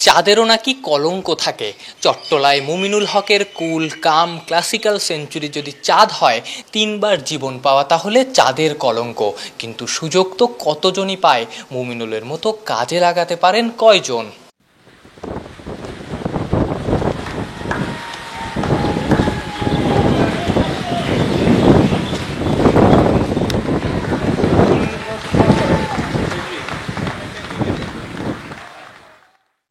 চাঁদেরও নাকি কলঙ্ক থাকে। চট্টলায় মুমিনুল হকের কুল কাম ক্লাসিক্যাল সেঞ্চুরি যদি চাঁদ হয় 3 বার জীবন পাওয়া তাহলে চাঁদের কলঙ্ক। কিন্তু সুযোগ তো কতজনই পায়, মুমিনুলের মতো কাজে লাগাতে পারেন কয়জন?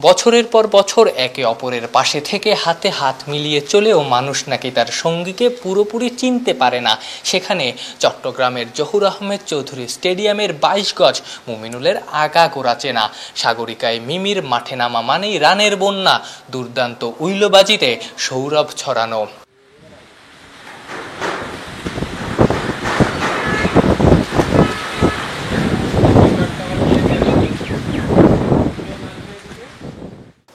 বছরের পর বছর একে অপরের পাশে থেকে হাতে হাত মিলিয়ে চলেও মানুষ নাকি তার সঙ্গীকে পুরোপুরি চিনতে পারে না। সেখানে চট্টগ্রামের জহুর আহমেদ চৌধুরী স্টেডিয়ামের 22 গজ মুমিনুলের আগাগোড়া চেনা। সাগরিকায় মিমির মাঠে নামা মানেই রানের বন্যা, দুর্দান্ত উইলোবাজিতে সৌরভ ছড়ানো।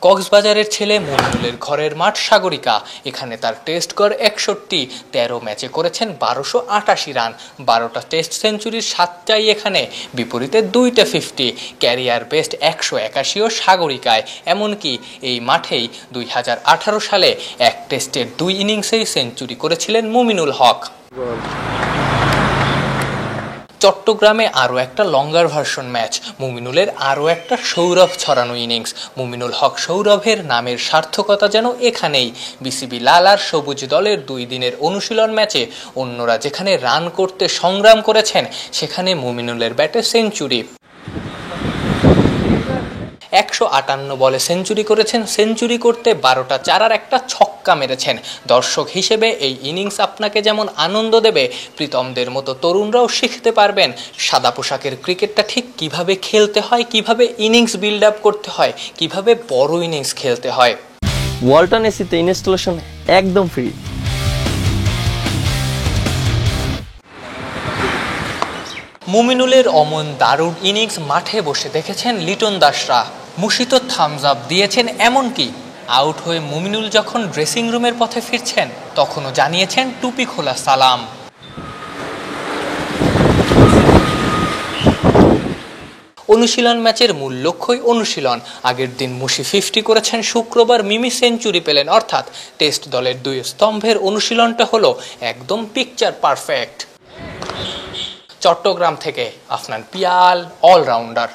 কক্সবাজারের ছেলে মুমিনুলের ঘরের মাঠ সাগরিকা। এখানে তার টেস্ট গড় 61, 13 ম্যাচে করেছেন 1288 রান, 12টা টেস্ট সেঞ্চুরির 7টাই এখানে, বিপরীতে 2টা 50। ক্যারিয়ার বেস্ট 181ও সাগরিকায়। এমনকি এই মাঠেই 2018 সালে এক টেস্টের 2 ইনিংসেই সেঞ্চুরি করেছিলেন মুমিনুল হক। চট্টগ্রামে আরও একটা লঙ্গার ভার্সন ম্যাচ, মুমিনুলের আরও একটা সৌরভ ছড়ানো ইনিংস। মুমিনুল হক সৌরভের নামের সার্থকতা যেন এখানেই। বিসিবি লাল আর সবুজ দলের 2 দিনের অনুশীলন ম্যাচে অন্যরা যেখানে রান করতে সংগ্রাম করেছেন, সেখানে মুমিনুলের ব্যাটে সেঞ্চুরি। 158 বলে সেঞ্চুরি করেছেন, সেঞ্চুরি করতে 12টা চার আর একটা ছক্কা মেরেছেন। দর্শক হিসেবে এই ইনিংস আপনাকে যেমন আনন্দ দেবে, প্রীতমদের মতো তরুণরাও শিখতে পারবেন সাদা পোশাকের ক্রিকেটটা ঠিক কিভাবে খেলতে হয়, কিভাবে ইনিংস বিল্ড আপ করতে হয়, কিভাবে বড় ইনিংস খেলতে হয়। ওয়ালটন এসিতে ইনস্টলেশন একদম ফ্রি। মুমিনুলের অমন দারুণ ইনিংস মাঠে বসে দেখেছেন লিটন দাসরা, মুশিত থামস আপ দিয়েছেন। এমনকি আউট হয়ে মুমিনুল যখন ড্রেসিং রুমের পথে ফিরছেন তখনও জানিয়েছেন টুপি খোলা সালাম। অনুশীলন ম্যাচের মূল লক্ষ্যই অনুশীলন। আগের দিন মুশি 50 করেছেন, শুক্রবার মিমি সেঞ্চুরি পেলেন, অর্থাৎ টেস্ট দলের 2 স্তম্ভের অনুশীলনটা হলো একদম পিকচার পারফেক্ট। চট্টগ্রাম থেকে আফনান পিয়াল, অলরাউন্ডার।